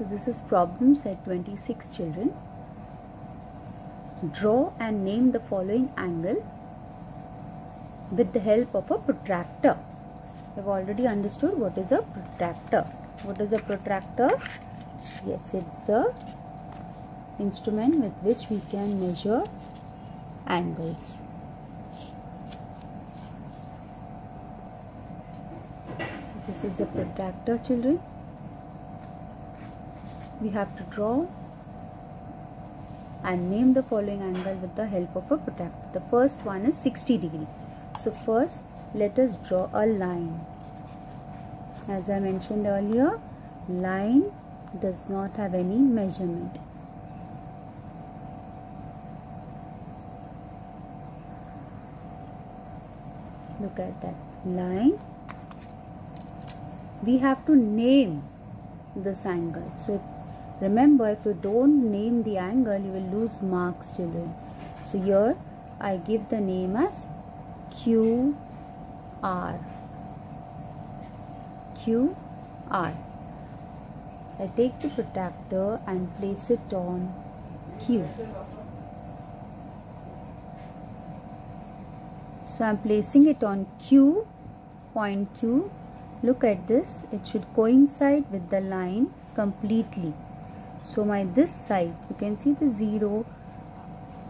So this is problem set 26, children. Draw and name the following angle with the help of a protractor. We have already understood what is a protractor. What is a protractor? Yes, it's the instrument with which we can measure angles. So this is a protractor, children. We have to draw and name the following angle with the help of a protractor. The first one is 60 degree. So first let us draw a line. As I mentioned earlier, line does not have any measurement. Look at that line. We have to name this angle. So remember, if you don't name the angle, you will lose marks, children. So here I give the name as QR. QR. I take the protractor and place it on Q. So I am placing it on Q, point Q. Look at this, it should coincide with the line completely. So this side, you can see the 0.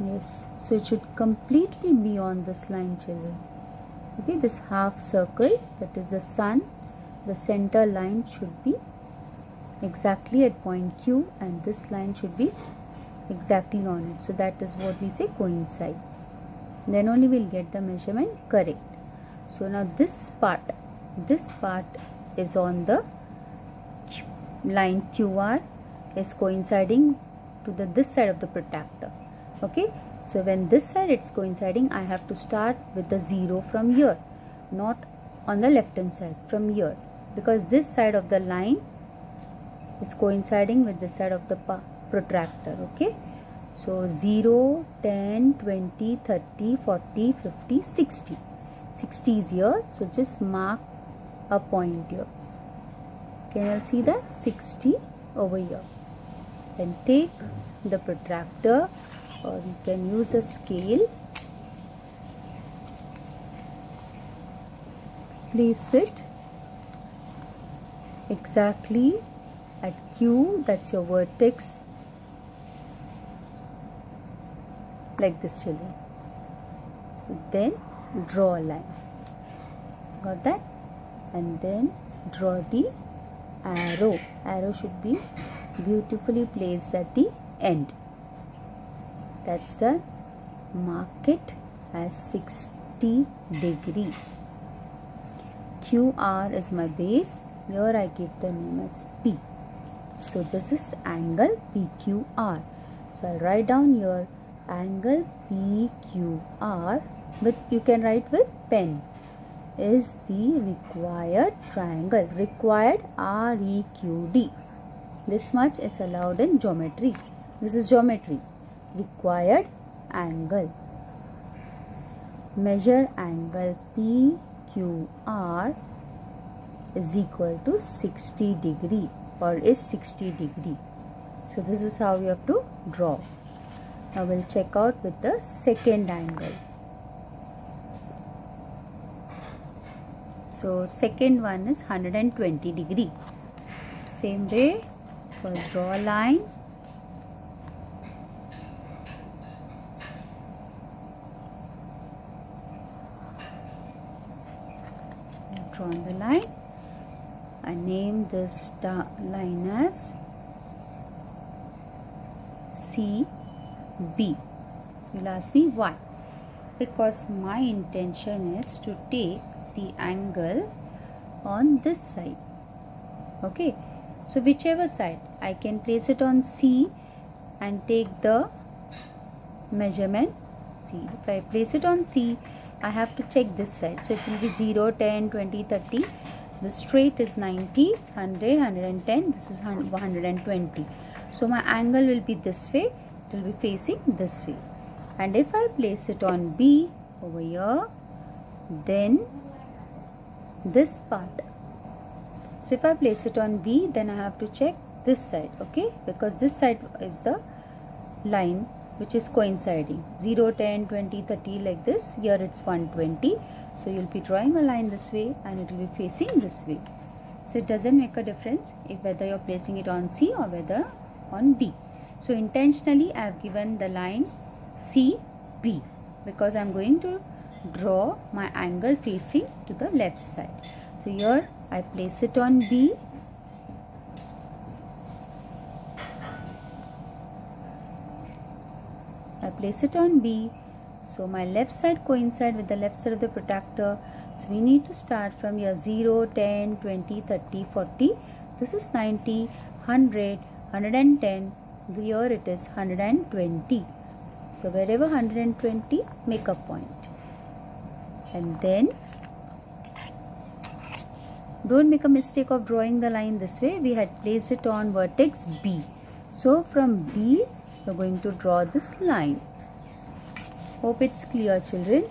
Yes, so it should completely be on this line, children. Okay, this half circle, that is the sun, the center line should be exactly at point Q, and this line should be exactly on it. So that is what we say coincide. Then only we'll get the measurement correct. So now this part is on the line QR, is coinciding to this side of the protractor. Okay, so when this side it's coinciding, I have to start with the 0 from here, not on the left hand side, from here, because this side of the line is coinciding with this side of the protractor. Okay, so 0, 10, 20, 30, 40, 50, 60. 60 is here, so just mark a point here. Can you see that? 60 over here. Then take the protractor, or you can use a scale. Place it exactly at Q, that's your vertex, like this, children. So then draw a line. Got that? And then draw the arrow. Arrow should be beautifully placed at the end. That's done. Mark it as 60 degree. QR is my base. Here I give the name as P. So this is angle PQR. So I'll write down here angle PQR, but you can write with pen, is the required triangle, required REQD. This much is allowed in geometry. This is geometry. Required angle. Measure angle PQR is equal to 60 degree, or is 60 degree. So this is how you have to draw. Now we'll check out with the second angle. So second one is 120 degree. Same way, first draw a line. Draw the line. I name this line as CB. You'll ask me why? Because my intention is to take the angle on this side. Okay, so whichever side, I can place it on C and take the measurement. See, if I place it on C, I have to check this side. So it will be 0, 10, 20, 30. The straight is 90, 100, 110. This is 120. So my angle will be this way. It will be facing this way. And if I place it on B over here, then this part. So if I place it on B, then I have to check this side, okay, because this side is the line which is coinciding, 0, 10, 20, 30 like this. Here it's 120. So you'll be drawing a line this way and it will be facing this way. So it doesn't make a difference if whether you're placing it on C or whether on B. So intentionally I have given the line CB because I'm going to draw my angle facing to the left side. So here I place it on B. I place it on B. So my left side coincide with the left side of the protractor. So we need to start from here 0, 10, 20, 30, 40. This is 90, 100, 110. Here it is 120. So wherever 120, make a point. And then don't make a mistake of drawing the line this way. We had placed it on vertex B. So from B, we are going to draw this line. Hope it's clear, children.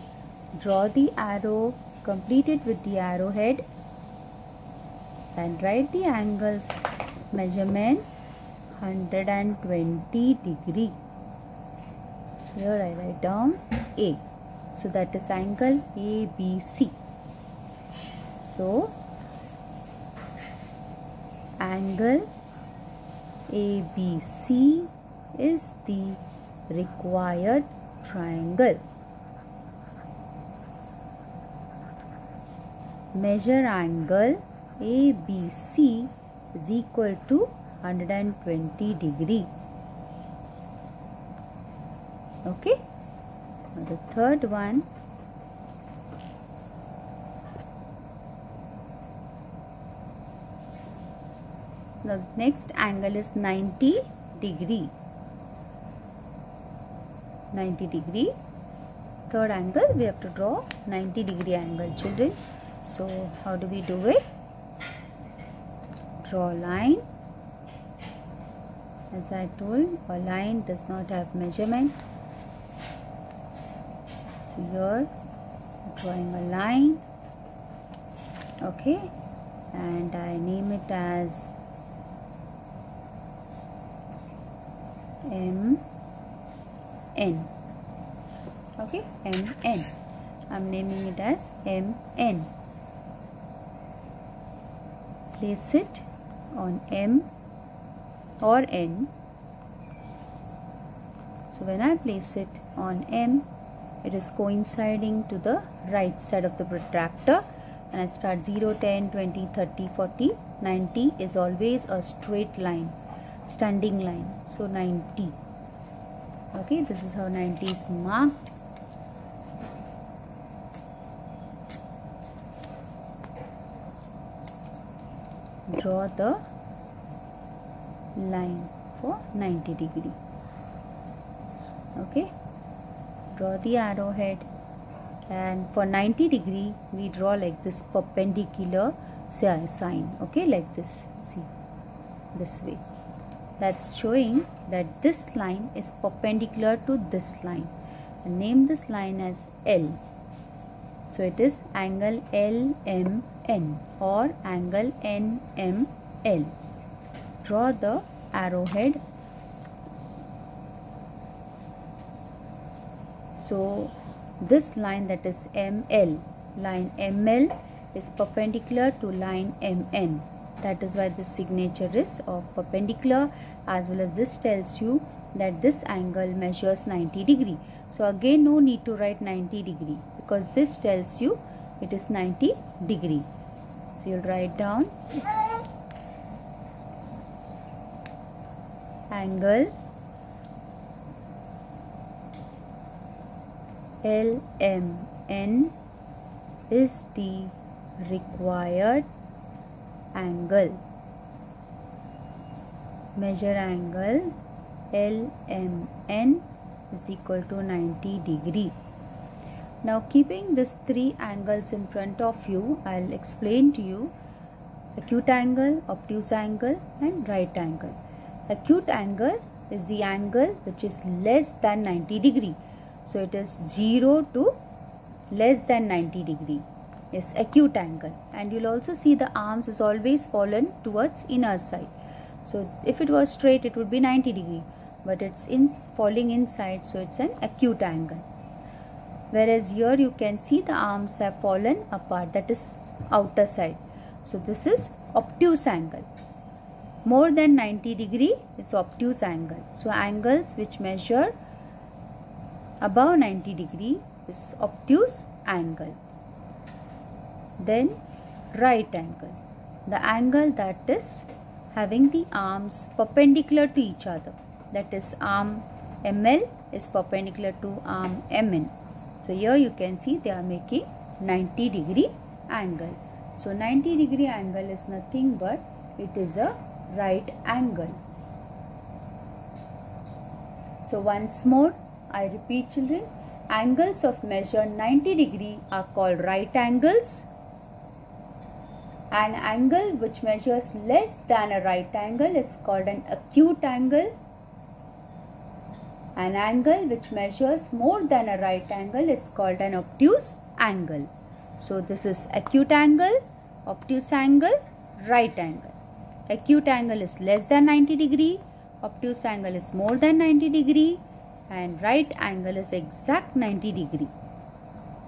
Draw the arrow, complete it with the arrowhead and write the angles measurement 120 degree. Here I write down A. So that is angle ABC. So angle ABC is the required triangle. Measure angle ABC is equal to 120 degree. Okay. Now the third one, the next angle is 90 degree. 90 degree. Third angle, we have to draw 90 degree angle, children. So how do we do it? Draw a line. As I told, a line does not have measurement. So here drawing a line, okay, and I name it as MN. Okay, MN. I'm naming it as MN. Place it on M or N. So when I place it on M, it is coinciding to the right side of the protractor, and I start 0, 10, 20, 30, 40. 90 is always a straight line, standing line. So 90. Okay, this is how 90 is marked. Draw the line for 90 degree. Okay, draw the arrowhead, and for 90 degree we draw like this perpendicular sign. Okay, like this. See, this way. That's showing that this line is perpendicular to this line, and name this line as L. So it is angle LMN or angle NML. Draw the arrowhead. So this line, that is ML, line ML is perpendicular to line MN. That is why this signature is of perpendicular, as well as this tells you that this angle measures 90 degree. So again no need to write 90 degree because this tells you it is 90 degree. So you'll write down angle LMN is the required angle. Measure angle LMN is equal to 90 degree. Now keeping these three angles in front of you, I'll explain to you acute angle, obtuse angle and right angle. Acute angle is the angle which is less than 90 degree. So it is 0 to less than 90 degree. Yes, acute angle. And you'll also see the arms is always fallen towards inner side. So if it was straight, it would be 90 degree, but it's falling inside, so it's an acute angle. Whereas here you can see the arms have fallen apart, that is outer side. So this is obtuse angle. More than 90 degree is obtuse angle. So angles which measure above 90 degree is obtuse angle. Then right angle, the angle that is having the arms perpendicular to each other, that is arm ML is perpendicular to arm MN. So here you can see they are making 90 degree angle. So 90 degree angle is nothing but it is a right angle. So once more I repeat children, angles of measure 90 degree are called right angles. An angle which measures less than a right angle is called an acute angle. An angle which measures more than a right angle is called an obtuse angle. So this is acute angle, obtuse angle, right angle. Acute angle is less than 90 degree, obtuse angle is more than 90 degree, and right angle is exact 90 degree.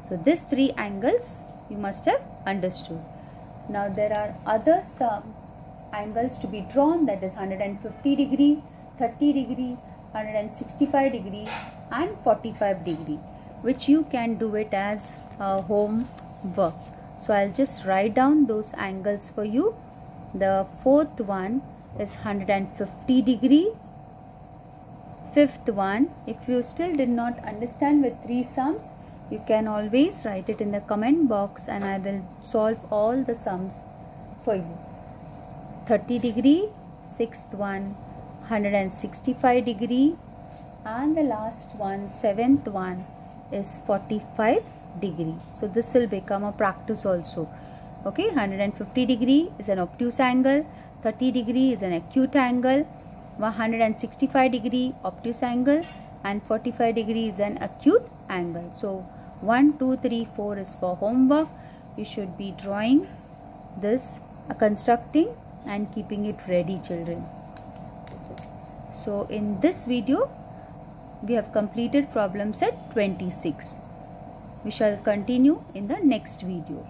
So these three angles you must have understood. Now there are other some angles to be drawn, that is 150 degree, 30 degree, 165 degree and 45 degree, which you can do it as homework. So I'll just write down those angles for you. The fourth one is 150 degree. Fifth one, if you still did not understand with three sums, you can always write it in the comment box and I will solve all the sums for you. 30 degree, sixth one 165 degree, and the last one, seventh one, is 45 degree. So this will become a practice also. Okay, 150 degree is an obtuse angle, 30 degree is an acute angle, 165 degree obtuse angle, and 45 degree is an acute angle. So 1, 2, 3, 4 is for homework. You should be drawing this, constructing and keeping it ready children. So in this video we have completed problem set 26. We shall continue in the next video.